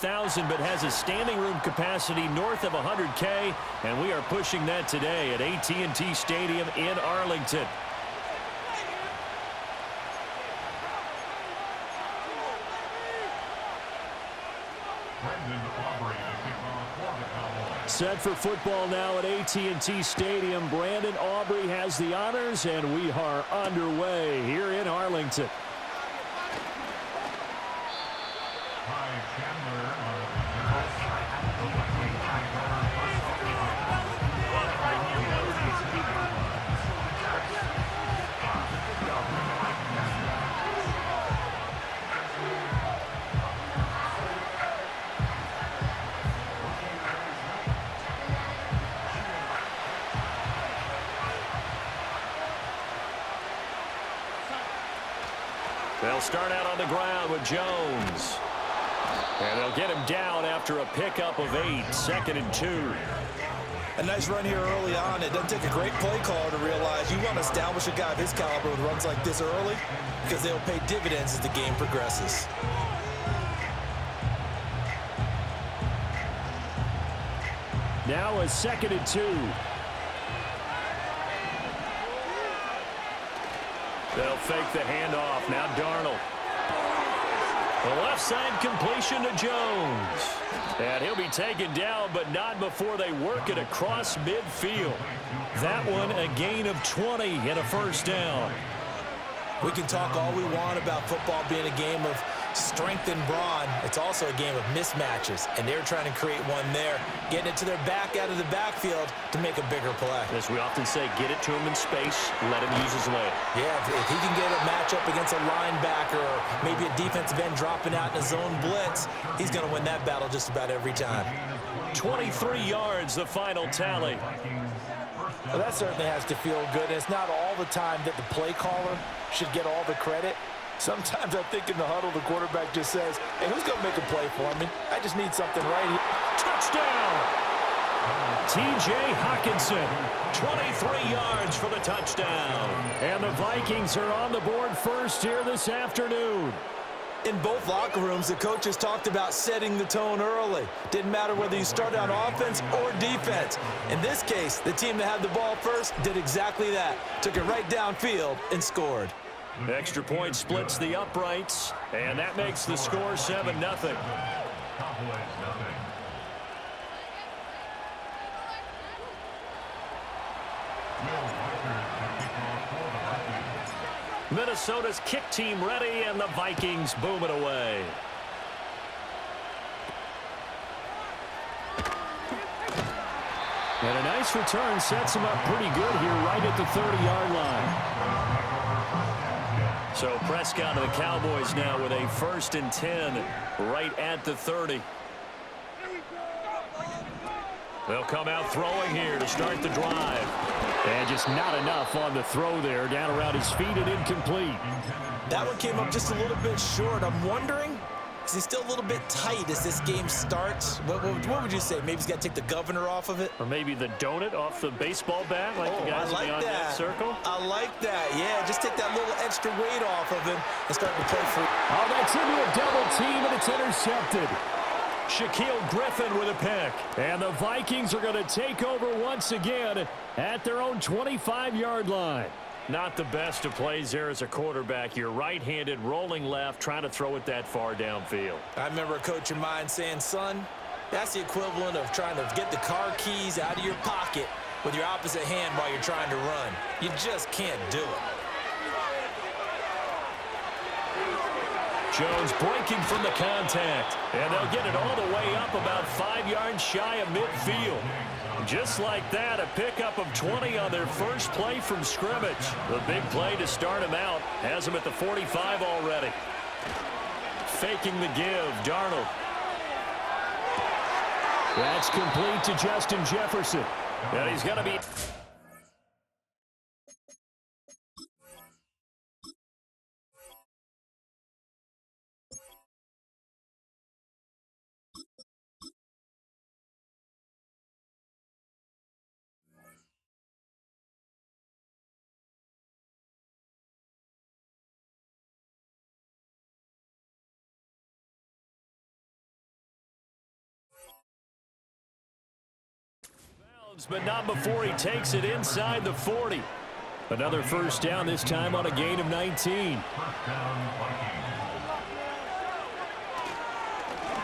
1,000, but has a standing room capacity north of 100K, and we are pushing that today at AT&T Stadium in Arlington. Set for football now at AT&T Stadium. Brandon Aubrey has the honors, and we are underway here in Arlington. They'll start out on the ground with Jones. And they'll get him down after a pickup of 8, 2nd and 2. A nice run here early on. It doesn't take a great play caller to realize you want to establish a guy of his caliber with runs like this early because they'll pay dividends as the game progresses. Now a 2nd and 2. They'll fake the handoff. Now Darnold. The left side completion to Jones. And he'll be taken down, but not before they work it across midfield. That one a gain of 20 and a first down. We can talk all we want about football being a game of strength and brawn. It's also a game of mismatches, and they're trying to create one there, getting it to their back out of the backfield to make a bigger play. As we often say, get it to him in space, let him use his leg. Yeah, if he can get a matchup against a linebacker or maybe a defensive end dropping out in a zone blitz, he's going to win that battle just about every time. 23 yards, the final tally. Well, that certainly has to feel good. And it's not all the time that the play caller should get all the credit. Sometimes I think in the huddle, the quarterback just says, hey, who's going to make a play for me? I just need something right here. Touchdown! T.J. Hockenson, 23 yards for the touchdown. And the Vikings are on the board first here this afternoon. In both locker rooms, the coaches talked about setting the tone early. Didn't matter whether you started on offense or defense. In this case, the team that had the ball first did exactly that. Took it right downfield and scored. Extra point splits the uprights, and that makes the score 7-0. Minnesota's kick team ready, and the Vikings boom it away. And a nice return sets him up pretty good here right at the 30-yard line. So Prescott and the Cowboys now with a 1st and 10 right at the 30. They'll come out throwing here to start the drive. And just not enough on the throw there. Down around his feet and incomplete. That one came up just a little bit short. I'm wondering, is he still a little bit tight as this game starts? What would you say? Maybe he's got to take the governor off of it? Or maybe the donut off the baseball bat like the guys on that circle? I like that. Yeah, just take that little extra weight off of him and start to play free. Oh, that's into a double team, and it's intercepted. Shaquille Griffin with a pick. And the Vikings are going to take over once again at their own 25-yard line. Not the best of plays there as a quarterback. You're right-handed, rolling left, trying to throw it that far downfield. I remember a coach of mine saying, son, that's the equivalent of trying to get the car keys out of your pocket with your opposite hand while you're trying to run. You just can't do it. Jones breaking from the contact, and they'll get it all the way up about 5 yards shy of midfield. Just like that, a pickup of 20 on their first play from scrimmage. The big play to start him out has him at the 45 already. Faking the give, Darnold. That's complete to Justin Jefferson. And he's going to be... But not before he takes it inside the 40. Another first down, this time on a gain of 19.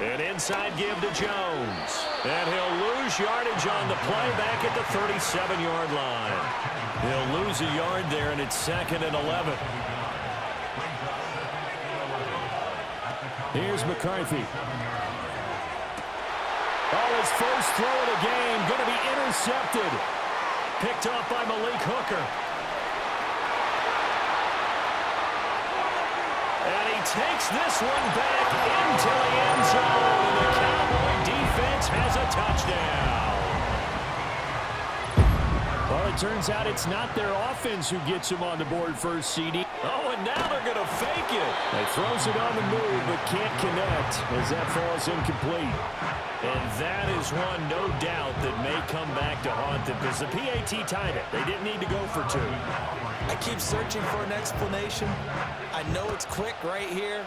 An inside give to Jones. And he'll lose yardage on the play back at the 37-yard line. He'll lose a yard there, and it's 2nd and 11. Here's McCarthy. Oh, his first throw of the game, going to be intercepted. Picked off by Malik Hooker. And he takes this one back into the end zone. And the Cowboy defense has a touchdown. Well, it turns out it's not their offense who gets him on the board first, CD. Oh, and now they're going to fake it. He throws it on the move, but can't connect as that falls incomplete. And that is one, no doubt, that may come back to haunt them because the PAT tied it. They didn't need to go for 2. I keep searching for an explanation. I know it's quick right here.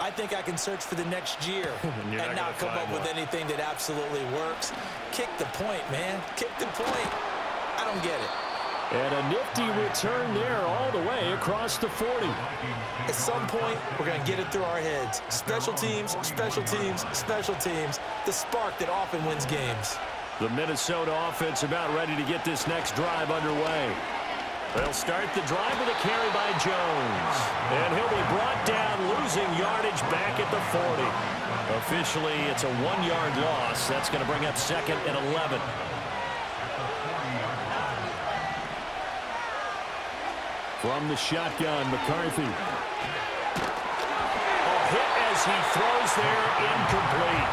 I think I can search for the next year and not come up with anything that absolutely works. Kick the point, man. Kick the point. I don't get it. And a nifty return there all the way across the 40. At some point, we're going to get it through our heads. Special teams, special teams, special teams. The spark that often wins games. The Minnesota offense about ready to get this next drive underway. They'll start the drive with a carry by Jones. And he'll be brought down, losing yardage back at the 40. Officially, it's a 1-yard loss. That's going to bring up 2nd and 11. From the shotgun, McCarthy. A hit as he throws there, incomplete.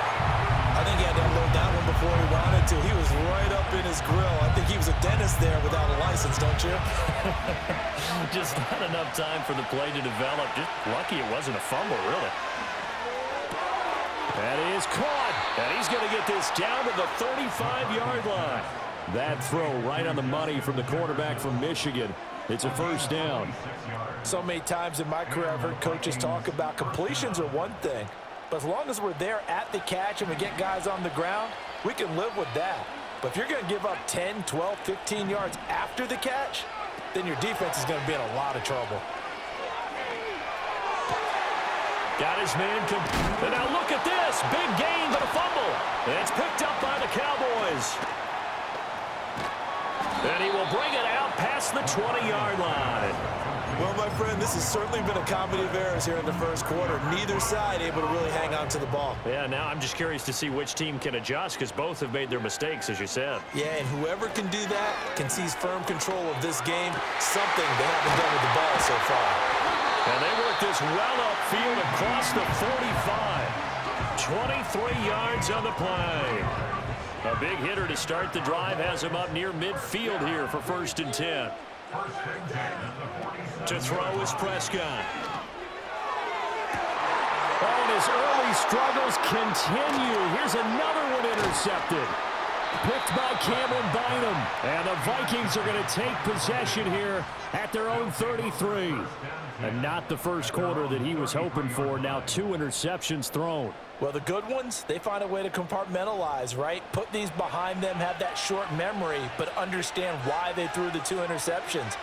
I think he had to unload that one before he wanted to. He was right up in his grill. I think he was a dentist there without a license, don't you? Just not enough time for the play to develop. Just lucky it wasn't a fumble, really. That is caught. And he's going to get this down to the 35-yard line. That throw right on the money from the quarterback from Michigan. It's a first down. So many times in my career I've heard coaches talk about completions are one thing. But as long as we're there at the catch and we get guys on the ground, we can live with that. But if you're going to give up 10, 12, 15 yards after the catch, then your defense is going to be in a lot of trouble. Got his man. And now look at this. Big gain, but a fumble. It's picked up by the Cowboys. And he will bring it out past the 20-yard line. Well, my friend, this has certainly been a comedy of errors here in the first quarter. Neither side able to really hang on to the ball. Yeah, now I'm just curious to see which team can adjust because both have made their mistakes, as you said. Yeah, and whoever can do that can seize firm control of this game, something they haven't done with the ball so far. And they work this well upfield across the 45. 23 yards on the play. A big hitter to start the drive has him up near midfield here for 1st and 10. To throw is Prescott. Oh, and his early struggles continue. Here's another one intercepted. Picked by Cameron Bynum. And the Vikings are going to take possession here at their own 33. And not the first quarter that he was hoping for. Now 2 interceptions thrown. Well, the good ones, they find a way to compartmentalize, right? Put these behind them, have that short memory, but understand why they threw the 2 interceptions.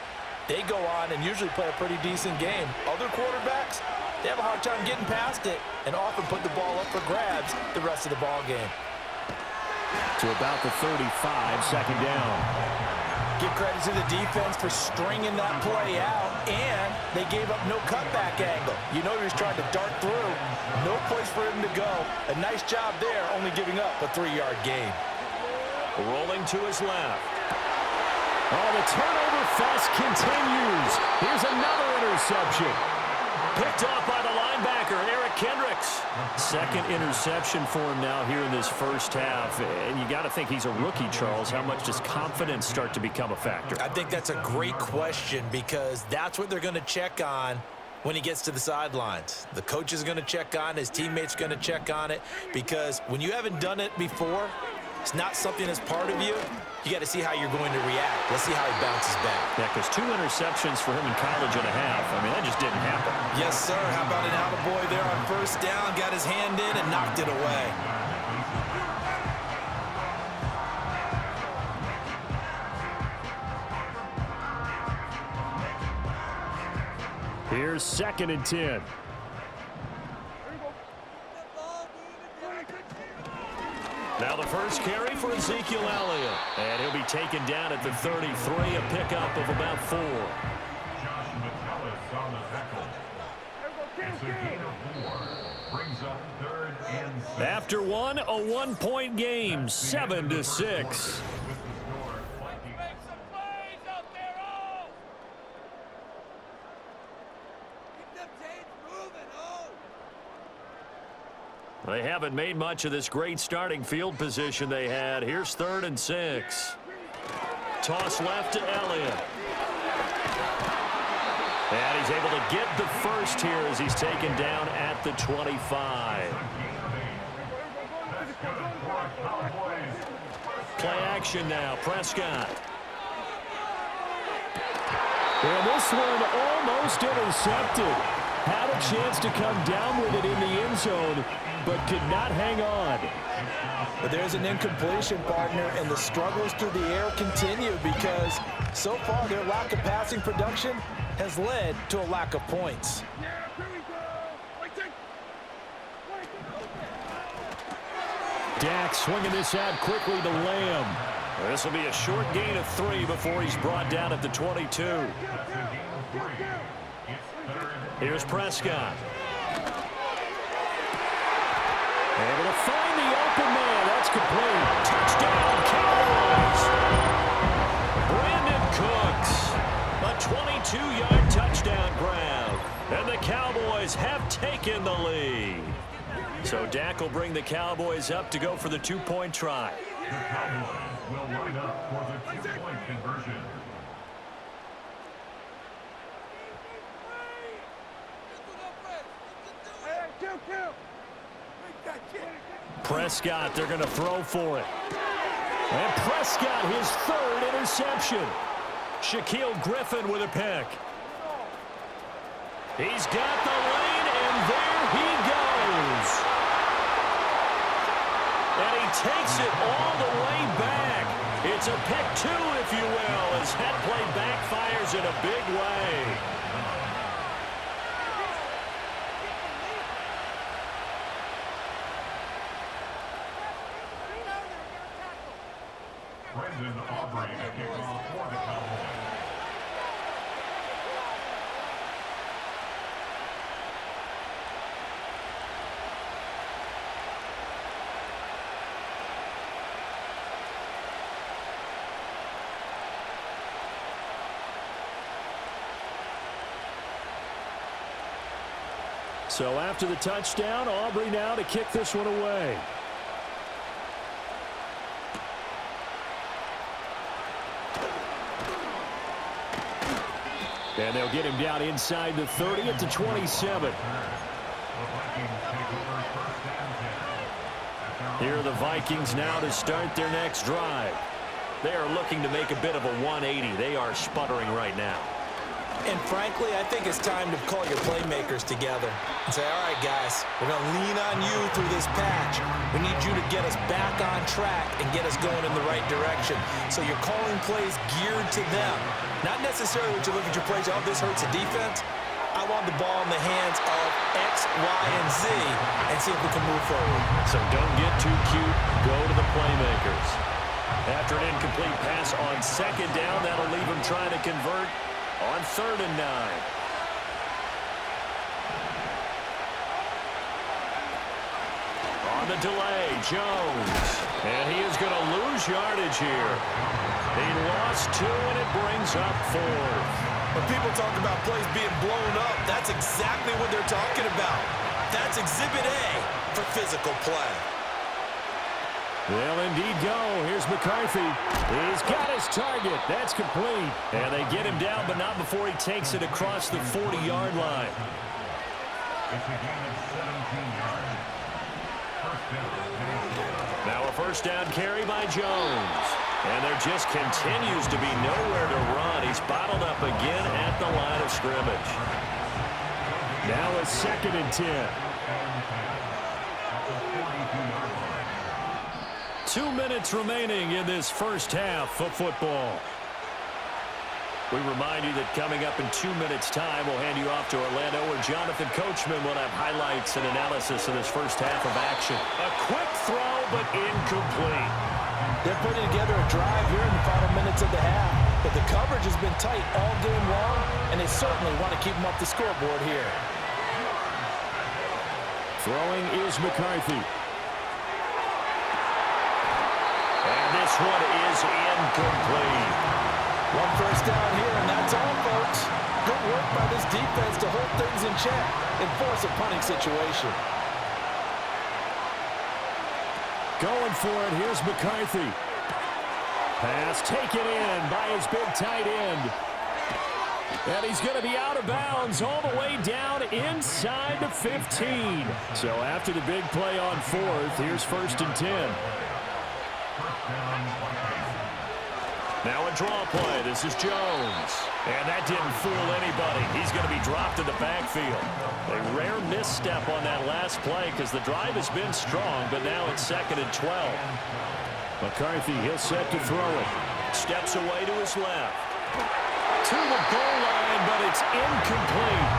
They go on and usually play a pretty decent game. Other quarterbacks, they have a hard time getting past it and often put the ball up for grabs the rest of the ball game. To about the 35, 2nd down. Give credit to the defense for stringing that play out, and they gave up no cutback angle. You know he was trying to dart through. No place for him to go. A nice job there, only giving up a 3-yard gain. Rolling to his left. Oh, the turnover fest continues. Here's another interception. Picked off by the linebacker, Eric Kendricks. 2nd interception for him now here in this first half. And you got to think he's a rookie, Charles. How much does confidence start to become a factor? I think that's a great question because that's what they're going to check on when he gets to the sidelines. The coach is going to check on, his teammates going to check on it because when you haven't done it before, it's not something that's part of you. You got to see how you're going to react. Let's see how he bounces back. Yeah, because 2 interceptions for him in college and a half. I mean, that just didn't happen. Yes, sir. How about an attaboy there on 1st down? Got his hand in and knocked it away. Here's 2nd and 10. Now the first carry for Ezekiel Elliott. And he'll be taken down at the 33, a pickup of about 4. After one, a 1-point game, 7-6. They haven't made much of this great starting field position they had. Here's 3rd and 6. Toss left to Elliott. And he's able to get the first here as he's taken down at the 25. Play action now, Prescott. And this one almost intercepted. Had a chance to come down with it in the end zone, but could not hang on. But there's an incompletion, partner, and the struggles through the air continue because so far their lack of passing production has led to a lack of points. Dak swinging this out quickly to Lamb. This will be a short gain of 3 before he's brought down at the 22. Here's Prescott. Able to find the open man. That's complete. Touchdown, Cowboys. Brandon Cooks. A 22-yard touchdown grab. And the Cowboys have taken the lead. So Dak will bring the Cowboys up to go for the 2-point try. The Cowboys will line up for the 2-point conversion. Prescott, they're going to throw for it. And Prescott, his 3rd interception. Shaquille Griffin with a pick. He's got the lane, and there he goes. And he takes it all the way back. It's a pick 2, if you will, as that play backfires in a big way. Brendan Aubrey to kick off for the Cowboys. So after the touchdown, Aubrey now to kick this one away. And they'll get him down inside the 30 at the 27. Here are the Vikings now to start their next drive. They are looking to make a bit of a 180. They are sputtering right now. And frankly, I think it's time to call your playmakers together and say, all right, guys, we're going to lean on you through this patch. We need you to get us back on track and get us going in the right direction. So you're calling plays geared to them. Not necessarily when you look at your plays, oh, this hurts the defense. I want the ball in the hands of X, Y, and Z and see if we can move forward. So don't get too cute. Go to the playmakers. After an incomplete pass on 2nd down, that'll leave him trying to convert on 3rd and 9. On the delay, Jones. And he is going to lose yardage here. He lost 2, and it brings up 4th. When people talk about plays being blown up, that's exactly what they're talking about. That's Exhibit A for physical play. They'll indeed go. Here's McCarthy. He's got his target. That's complete. And they get him down, but not before he takes it across the 40-yard line. It's a gain of 17 yards. First down. Now a first down carry by Jones. And there just continues to be nowhere to run. He's bottled up again at the line of scrimmage. Now a 2nd and 10. 2 minutes remaining in this first half of football. We remind you that coming up in 2 minutes' time, we'll hand you off to Orlando, where Jonathan Coachman will have highlights and analysis of this first half of action. A quick throw, but incomplete. They're putting together a drive here in the final minutes of the half, but the coverage has been tight all game long, and they certainly want to keep them up the scoreboard here. Throwing is McCarthy. And this one is incomplete. One first down here, and that's all, folks. Good work by this defense to hold things in check and force a punting situation. Going for it, here's McCarthy. Pass taken in by his big tight end. And he's going to be out of bounds all the way down inside the 15. So after the big play on fourth, here's 1st and 10. Now a draw play. This is Jones. And that didn't fool anybody. He's going to be dropped in the backfield. A rare misstep on that last play because the drive has been strong, but now it's 2nd and 12. McCarthy, he'll set to throw it. Steps away to his left. To the goal line, but it's incomplete.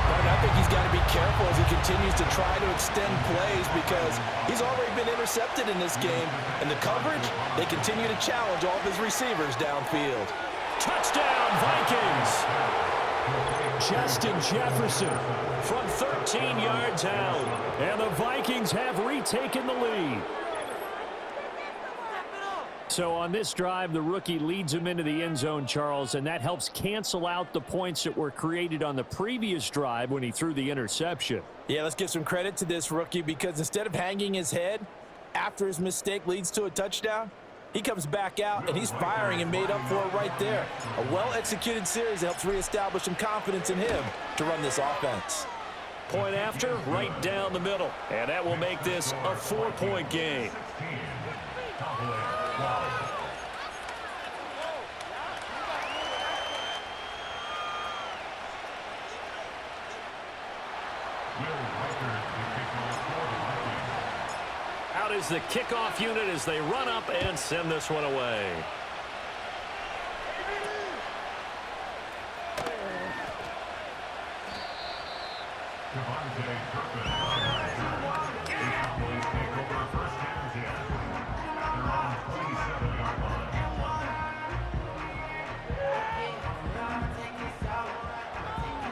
But I think he's got to be careful as he continues to try to extend plays because he's already been intercepted in this game. And the coverage, they continue to challenge all of his receivers downfield. Touchdown, Vikings! Justin Jefferson From 13 yards out. and the Vikings have retaken the lead. So on this drive, the rookie leads him into the end zone, Charles, and that helps cancel out the points that were created on the previous drive when he threw the interception. Yeah, let's give some credit to this rookie because instead of hanging his head after his mistake leads to a touchdown, he comes back out and he's firing and made up for it right there. A well-executed series helps reestablish some confidence in him to run this offense. Point after, right down the middle. And that will make this a 4-point game. Out is the kickoff unit as they run up and send this one away.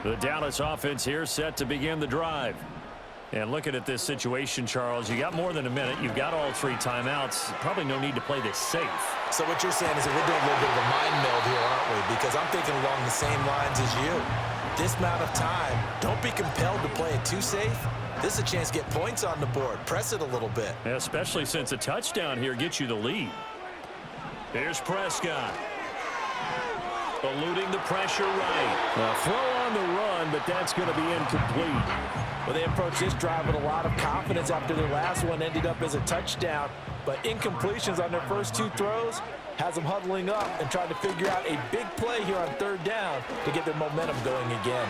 The Dallas offense here set to begin the drive. And looking at this situation, Charles, you got more than a minute. You've got all 3 timeouts. Probably no need to play this safe. So what you're saying is that we're doing a little bit of a mind meld here, aren't we? Because I'm thinking along the same lines as you. This amount of time, don't be compelled to play it too safe. This is a chance to get points on the board. Press it a little bit. Yeah, especially since a touchdown here gets you the lead. Here's Prescott. Eluding the pressure right. A throw on the run, but that's going to be incomplete. Well, they approached this drive with a lot of confidence after their last one ended up as a touchdown. But incompletions on their first 2 throws has them huddling up and trying to figure out a big play here on 3rd down to get their momentum going again.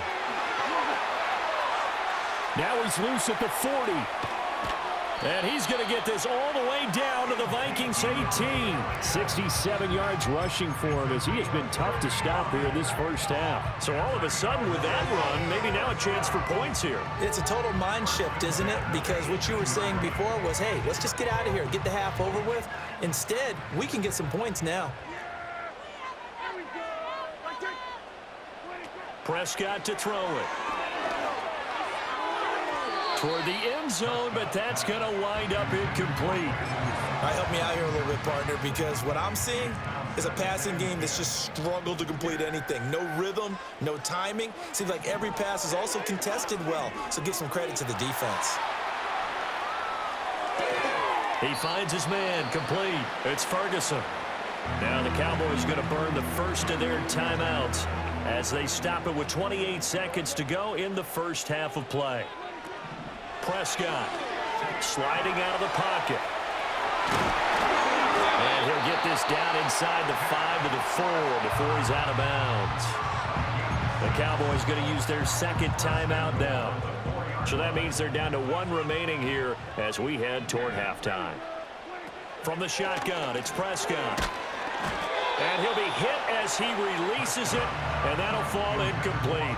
Now he's loose at the 40. And he's going to get this all the way down to the Vikings 18. 67 yards rushing for him as he has been tough to stop here this first half. So all of a sudden with that run, maybe now a chance for points here. It's a total mind shift, isn't it? Because what you were saying before was, hey, let's just get out of here, get the half over with. Instead, we can get some points now. Prescott to throw it. Toward the end zone, but that's going to wind up incomplete. Help me out here a little bit, partner, because what I'm seeing is a passing game that's just struggled to complete anything. No rhythm, no timing. Seems like every pass is also contested well, so give some credit to the defense. He finds his man, complete. It's Ferguson. Now the Cowboys going to burn the first of their timeouts as they stop it with 28 seconds to go in the first half of play. Prescott sliding out of the pocket. And he'll get this down inside the 5 to the 4 before he's out of bounds. The Cowboys going to use their 2nd timeout now. So that means they're down to 1 remaining here as we head toward halftime. From the shotgun, it's Prescott. And he'll be hit as he releases it, and that'll fall incomplete.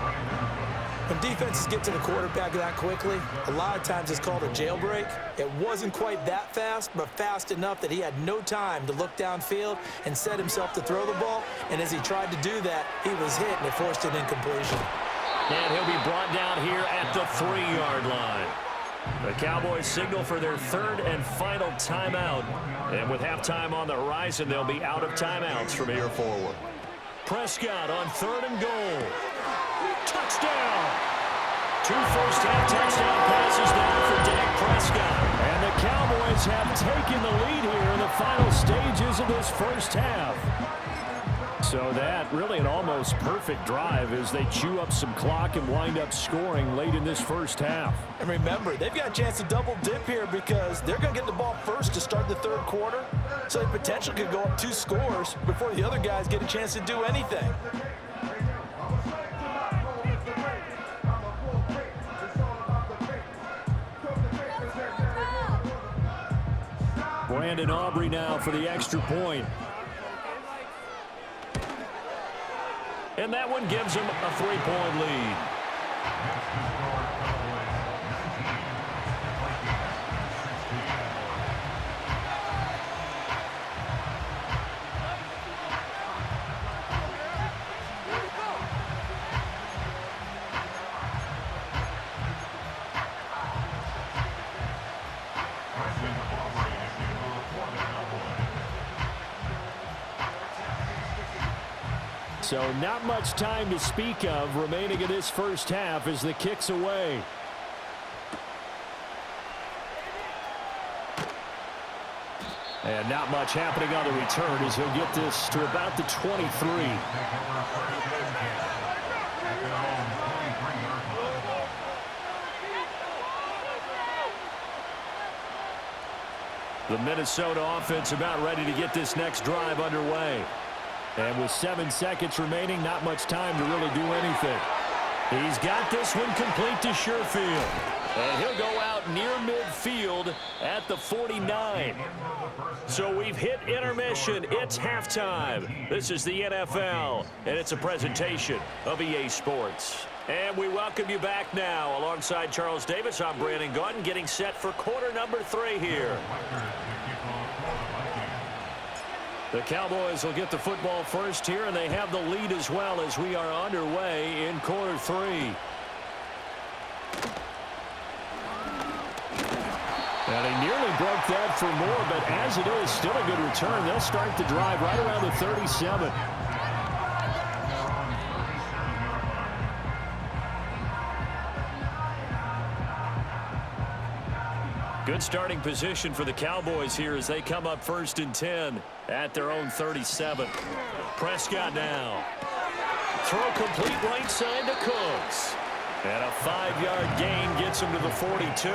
When defenses get to the quarterback that quickly, a lot of times it's called a jailbreak. It wasn't quite that fast, but fast enough that he had no time to look downfield and set himself to throw the ball. And as he tried to do that, he was hit, and it forced an incompletion. And he'll be brought down here at the 3-yard line. The Cowboys signal for their third and final timeout. And with halftime on the horizon, they'll be out of timeouts from here forward. Prescott on 3rd and goal. Touchdown! 2 first-half touchdown passes down for Dak Prescott. And the Cowboys have taken the lead here in the final stages of this first half. So that really an almost perfect drive as they chew up some clock and wind up scoring late in this first half. And remember, they've got a chance to double dip here because they're going to get the ball first to start the third quarter. So they potentially could go up 2 scores before the other guys get a chance to do anything. Brandon Aubrey now for the extra point. And that one gives them a 3-point lead. So not much time to speak of remaining in this first half as the kick's away. And not much happening on the return as he'll get this to about the 23. The Minnesota offense about ready to get this next drive underway. And with 7 seconds remaining, not much time to really do anything. He's got this one complete to Sherfield. And he'll go out near midfield at the 49. So we've hit intermission. It's halftime. This is the NFL, and it's a presentation of EA Sports. And we welcome you back now. Alongside Charles Davis, I'm Brandon Gaudin, getting set for quarter number 3 here. The Cowboys will get the football first here, and they have the lead as well as we are underway in quarter 3. And he nearly broke that for more, but as it is, still a good return. They'll start the drive right around the 37. Good starting position for the Cowboys here as they come up 1st and 10 at their own 37. Prescott now. Throw complete right side to Cooks. And a 5-yard gain gets him to the 42.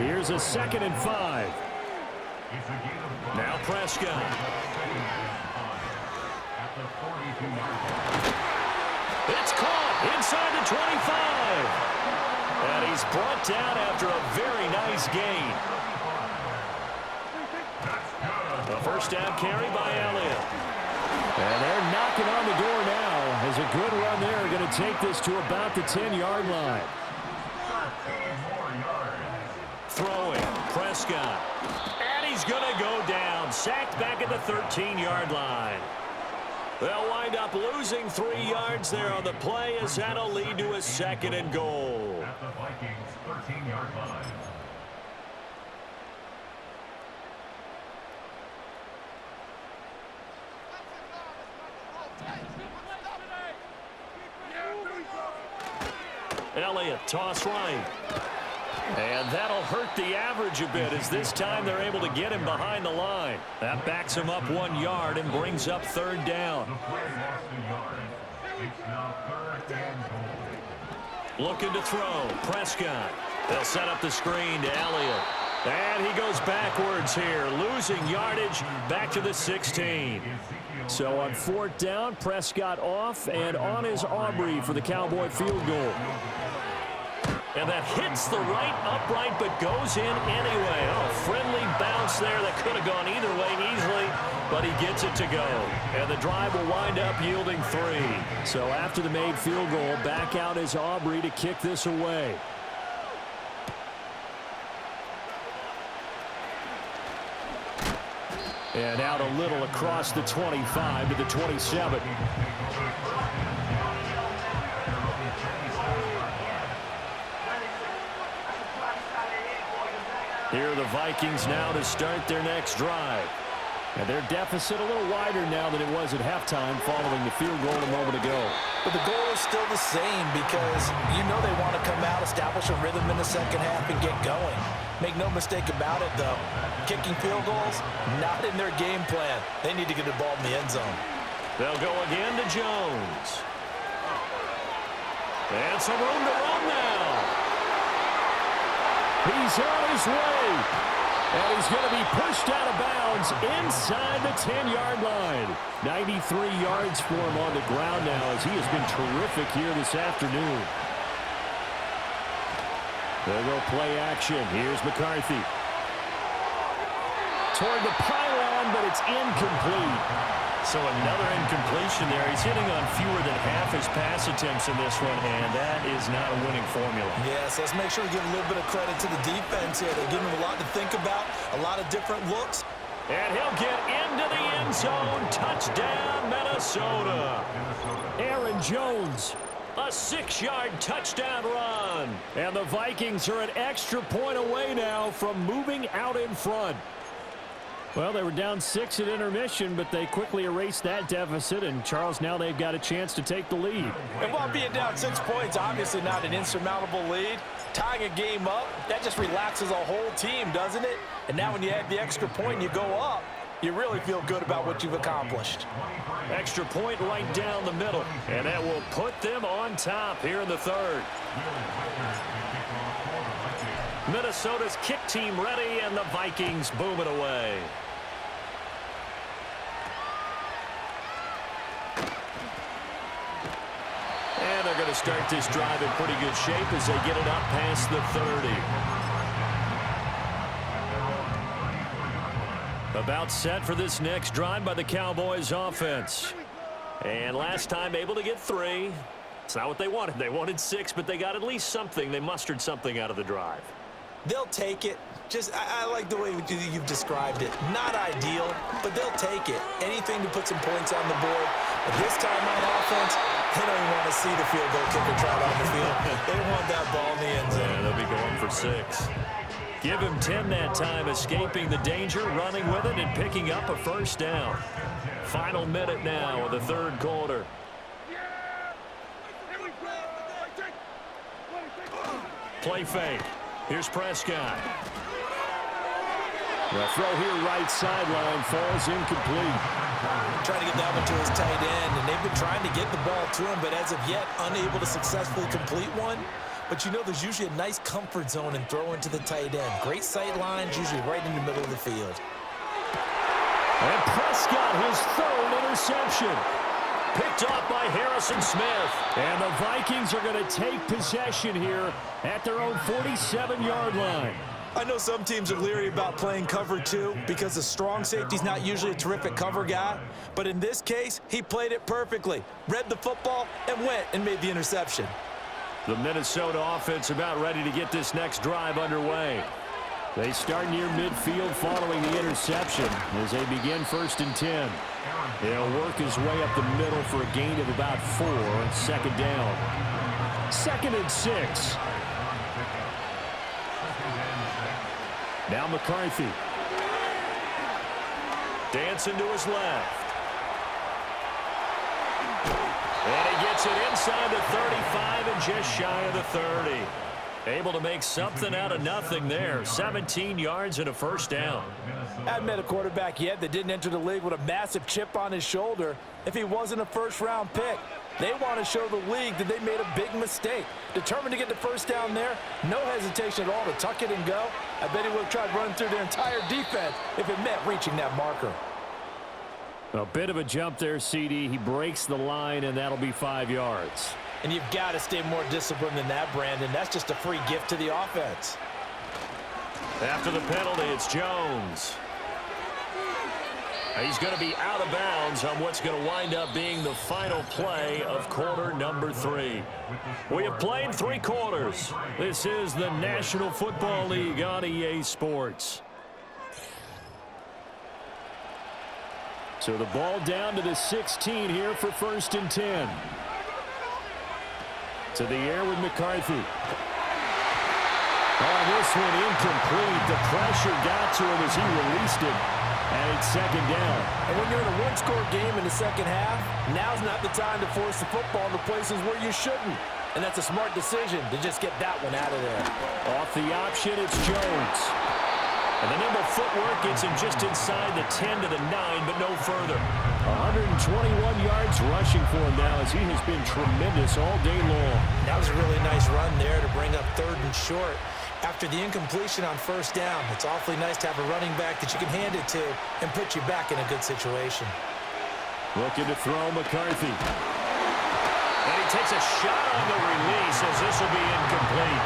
Here's a 2nd and 5. Now Prescott. It's caught inside the 25. And he's brought down after a very nice gain. The first down carry by Elliott. And they're knocking on the door now as a good run there. Going to take this to about the 10-yard line. Throwing, Prescott. And he's going to go down. Sacked back at the 13-yard line. They'll wind up losing 3 yards there on the play as that'll lead to a 2nd and goal. At the Vikings' 13-yard line. Elliott, toss right. And that'll hurt the average a bit as this time they're able to get him behind the line. That backs him up 1 yard and brings up 3rd down. Looking to throw. Prescott. They'll set up the screen to Elliott. And he goes backwards here, losing yardage back to the 16. So on 4th down, Prescott off, and on is Aubrey for the Cowboy field goal. And that hits the right upright but goes in anyway. Oh, friendly bounce there that could have gone either way easily. but he gets it to go. And the drive will wind up yielding 3. So after the made field goal, back out is Aubrey to kick this away. And out a little across the 25 to the 27. Here are the Vikings now to start their next drive. And their deficit a little wider now than it was at halftime following the field goal a moment ago. But the goal is still the same because you know they want to come out, establish a rhythm in the second half, and get going. Make no mistake about it, though. Kicking field goals, not in their game plan. They need to get the ball in the end zone. They'll go again to Jones. And some room to run now. He's on his way. And he's going to be pushed out of bounds inside the 10-yard line. 93 yards for him on the ground now as he has been terrific here this afternoon. They'll go play action. Here's McCarthy. Toward the pylon, but it's incomplete. So another incompletion there. He's hitting on fewer than half his pass attempts in this one, and that is not a winning formula. Yes, let's make sure we give a little bit of credit to the defense here. They're giving him a lot to think about, a lot of different looks. And he'll get into the end zone. Touchdown, Minnesota. Aaron Jones. A 6-yard touchdown run. And the Vikings are an extra point away now from moving out in front. Well, they were down 6 at intermission, but they quickly erased that deficit. And, Charles, now they've got a chance to take the lead. And while being down 6 points, obviously not an insurmountable lead, tying a game up, that just relaxes a whole team, doesn't it? And now when you add the extra point and you go up, you really feel good about what you've accomplished. Extra point right down the middle. And that will put them on top here in the third. Minnesota's kick team ready, and the Vikings boom it away. And they're going to start this drive in pretty good shape as they get it up past the 30. About set for this next drive by the Cowboys offense. And last time able to get 3. It's not what they wanted. They wanted 6, but they got at least something. They mustered something out of the drive. They'll take it. I like the way you've described it. Not ideal, but they'll take it. Anything to put some points on the board. But this time on offense, they don't even want to see the field goal kicker trot on the field. They want that ball in the end zone. Yeah, they'll be going for 6. Give him 10 that time, escaping the danger, running with it, and picking up a first down. Final minute now of the third quarter. Play fake. Here's Prescott. The throw here right sideline falls incomplete. Trying to get that one to his tight end, and they've been trying to get the ball to him, but as of yet, unable to successfully complete one. But you know there's usually a nice comfort zone in throwing to the tight end. Great sight lines, usually right in the middle of the field. And Prescott, his third interception. Picked off by Harrison Smith. And the Vikings are going to take possession here at their own 47-yard line. I know some teams are leery about playing cover 2 because the strong safety's not usually a terrific cover guy. But in this case, he played it perfectly. Read the football and went and made the interception. The Minnesota offense about ready to get this next drive underway. They start near midfield following the interception as they begin 1st and 10. He'll work his way up the middle for a gain of about 4. Second down. 2nd and 6. Now McCarthy. Dancing to his left. And he gets it inside the 35 and just shy of the 30. Able to make something out of nothing there. 17 yards and a first down. I haven't met a quarterback yet that didn't enter the league with a massive chip on his shoulder if he wasn't a first-round pick. They want to show the league that they made a big mistake. Determined to get the first down there, no hesitation at all to tuck it and go. I bet he would have tried running through their entire defense if it meant reaching that marker. A bit of a jump there, CD. He breaks the line, and that'll be 5 yards. And you've got to stay more disciplined than that, Brandon. That's just a free gift to the offense. After the penalty, it's Jones. He's going to be out of bounds on what's going to wind up being the final play of quarter number 3. We have played 3 quarters. This is the National Football League on EA Sports. So the ball down to the 16 here for 1st and 10. To the air with McCarthy. Oh, this one incomplete. The pressure got to him as he released it. And it's 2nd down. And when you're in a one-score game in the second half, now's not the time to force the football into places where you shouldn't. And that's a smart decision to just get that one out of there. Off the option, it's Jones. And the nimble footwork gets him just inside the 10 to the 9, but no further. 121 yards rushing for him now as he has been tremendous all day long. That was a really nice run there to bring up 3rd and short. After the incompletion on 1st down, it's awfully nice to have a running back that you can hand it to and put you back in a good situation. Looking to throw McCarthy. And he takes a shot on the release as this will be incomplete.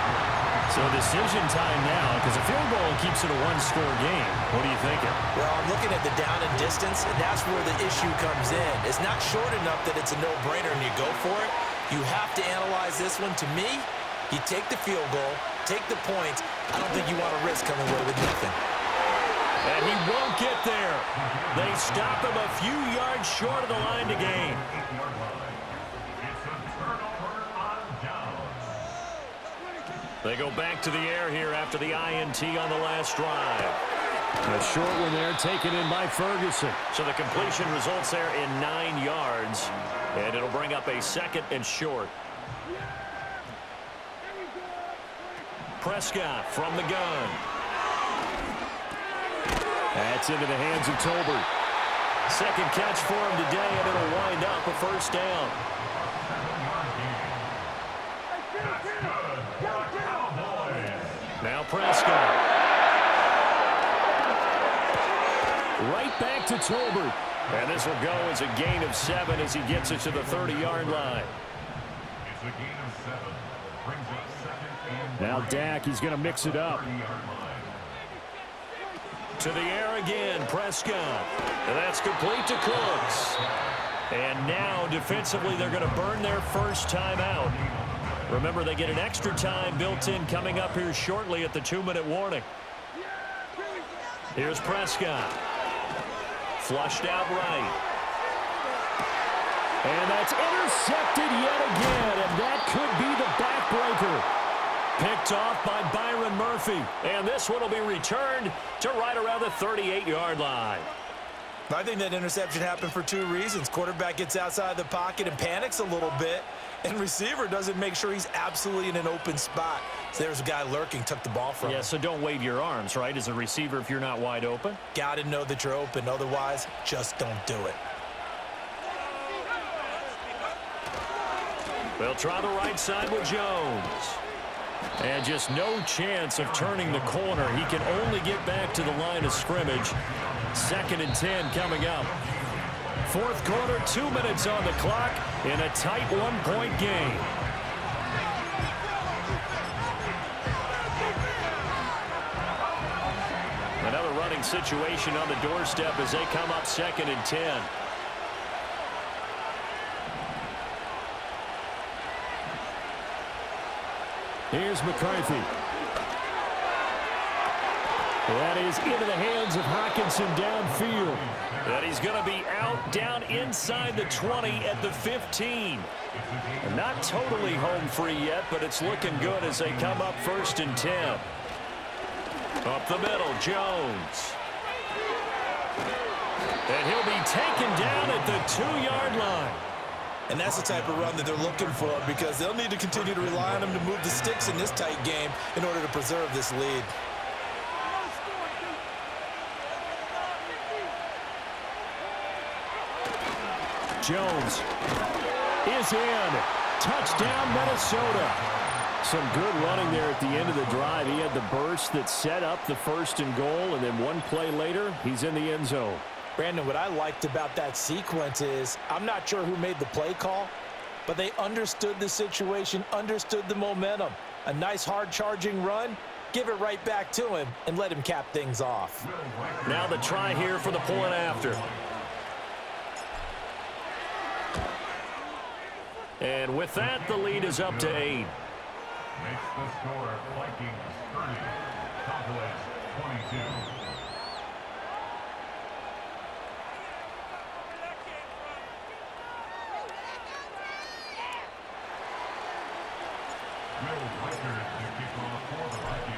So decision time now because a field goal keeps it a one-score game. What are you thinking? Well, I'm looking at the down and distance, and that's where the issue comes in. It's not short enough that it's a no-brainer and you go for it. You have to analyze this one. To me, you take the field goal, take the points. I don't think you want to risk coming away with nothing. And he won't get there. They stop him a few yards short of the line to gain. They go back to the air here after the INT on the last drive. A short one there taken in by Ferguson. So the completion results there in 9 yards. And it'll bring up a 2nd and short. Prescott from the gun. That's into the hands of Tolbert. 2nd catch for him today, and it'll wind up a 1st down. Now Prescott. Right back to Tolbert. And this will go as a gain of 7 as he gets it to the 30-yard line. It's a gain of 7. Brings up 2nd and Now Dak, he's going to mix it up. To the air again, Prescott. And that's complete to Cooks. And now defensively they're going to burn their first timeout. Remember, they get an extra time built in coming up here shortly at the 2-minute warning. Here's Prescott. Flushed out right. And that's intercepted yet again, and that could be the backbreaker. Picked off by Byron Murphy. And this one will be returned to right around the 38-yard line. I think that interception happened for 2 reasons. Quarterback gets outside the pocket and panics a little bit, and receiver doesn't make sure he's absolutely in an open spot. So there's a guy lurking, took the ball from him. Yeah, so don't wave your arms, right, as a receiver if you're not wide open. Got to know that you're open. Otherwise, just don't do it. They'll try the right side with Jones. And just no chance of turning the corner. He can only get back to the line of scrimmage. 2nd and 10 coming up. 4th quarter, 2 minutes on the clock in a tight 1-point game. Another running situation on the doorstep as they come up 2nd and 10. Here's McCarthy. That is into the hands of Hockenson downfield. And he's going to be out down inside the 20 at the 15. Not totally home free yet, but it's looking good as they come up 1st and 10. Up the middle, Jones. And he'll be taken down at the 2-yard line. And that's the type of run that they're looking for because they'll need to continue to rely on him to move the sticks in this tight game in order to preserve this lead. Jones is in. Touchdown, Minnesota. Some good running there at the end of the drive. He had the burst that set up the 1st and goal, and then 1 play later, he's in the end zone. Brandon, what I liked about that sequence is I'm not sure who made the play call, but they understood the situation, understood the momentum. A nice hard-charging run, give it right back to him, and let him cap things off. Now the try here for the point after. And with that, the lead is up to 8. Makes the score Vikings 30, Cowboys 22.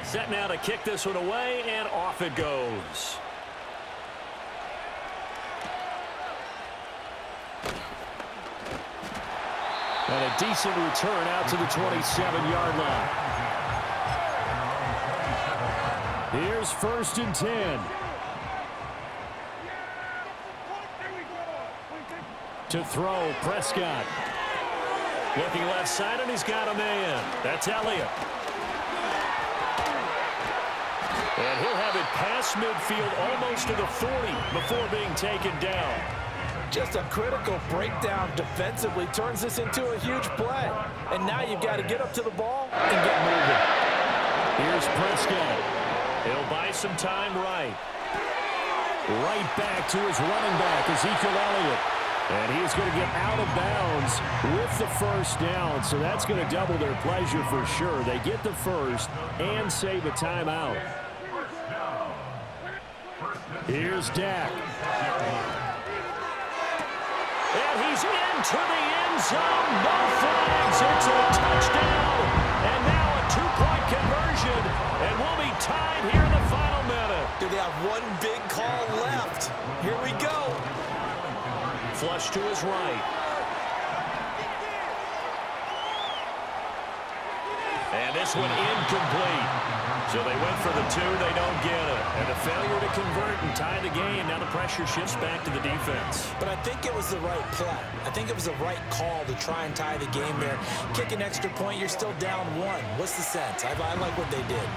Set now to kick this one away, and off it goes. And a decent return out to the 27-yard line. Here's 1st and 10. To throw, Prescott. Looking left side, and he's got a man. That's Elliott. And he'll have it past midfield almost to the 40 before being taken down. Just a critical breakdown defensively turns this into a huge play. And now you've got to get up to the ball and get moving. Here's Prescott. He'll buy some time right. Right back to his running back, Ezekiel Elliott. And he's going to get out of bounds with the first down. So that's going to double their pleasure for sure. They get the first and save a timeout. Here's Dak. And he's into the end zone. No flags. It's a touchdown. And now a two-point conversion. And we'll be tied here in the final minute. Do they have one big call left? Here we go. Flush to his right. And this one incomplete. So they went for the 2. They don't get it. And a failure to convert and tie the game. Now the pressure shifts back to the defense. But I think it was the right play. I think it was the right call to try and tie the game there. Kick an extra point, you're still down 1. What's the sense? I like what they did.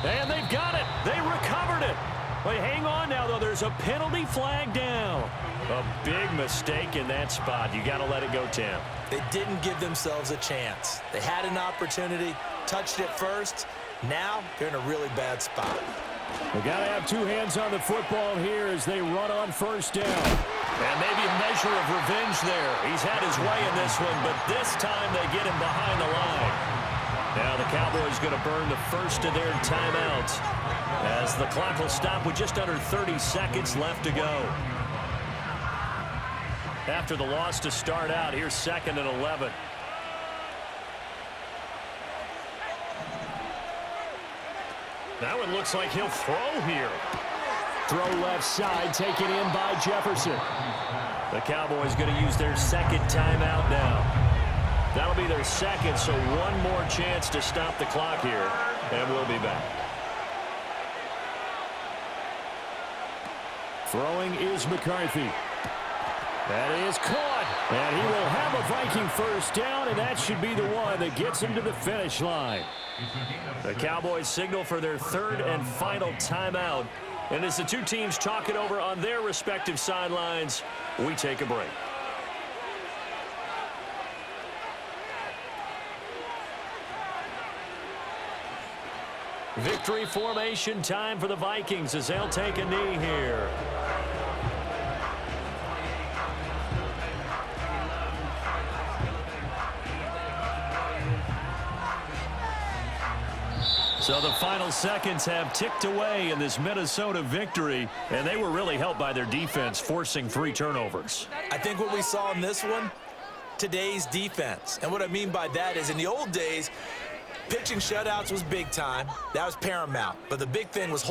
And they've got it. They recovered it. Wait, hang on now, though. There's a penalty flag down. A big mistake in that spot. You got to let it go, Tim. They didn't give themselves a chance. They had an opportunity, touched it first. Now they're in a really bad spot. They got to have 2 hands on the football here as they run on first down. And maybe a measure of revenge there. He's had his way in this one, but this time they get him behind the line. Now the Cowboys going to burn the first of their timeouts as the clock will stop with just under 30 seconds left to go. After the loss to start out, here's 2nd and 11. Now it looks like he'll throw here. Throw left side, taken in by Jefferson. The Cowboys going to use their 2nd timeout now. That'll be their 2nd, so one more chance to stop the clock here, and we'll be back. Throwing is McCarthy. That is caught, and he will have a Viking first down, and that should be the one that gets him to the finish line. The Cowboys signal for their 3rd and final timeout, and as the two teams talk it over on their respective sidelines, we take a break. Victory formation time for the Vikings as they'll take a knee here. So the final seconds have ticked away in this Minnesota victory, and they were really helped by their defense forcing 3 turnovers. I think what we saw in this one, today's defense. And what I mean by that is in the old days, pitching shutouts was big time. That was paramount. But the big thing was